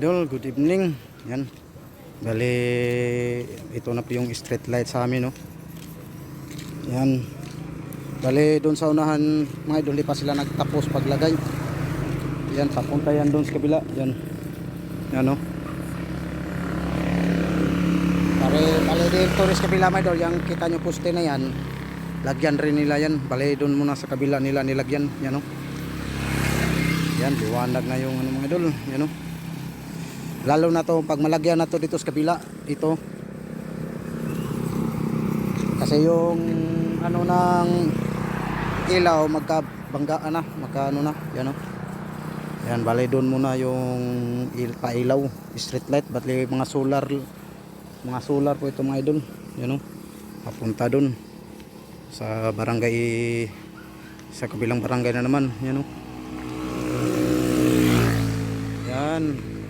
idol, good evening. Yan. Bali, ito na po yung street light sa amin, no. Yan. Bali, doon sa unahan, mga idol, di pa sila nagtapos paglagay. Yan, papunta yan doon sa kabila. Yan. Yan, no. Bali dito rin sa kabila, mga idol, yung kita nyo poste na yan, lagyan rin nila yan. Bali, doon muna sa kabila nila nilagyan. Yan, no. Yan, liwanag na yung ano, mga idol. Yan, no. Lalo na to pag malagyan na to dito sa kabila, ito kasi yung ano ng ilaw magkabanggaan na, magkaano na, yan o. Yan, bali doon muna yung pailaw, street light, bali mga solar po ito, mga idol. Yan o, papunta doon sa barangay, sa kabilang barangay na naman. Yan o.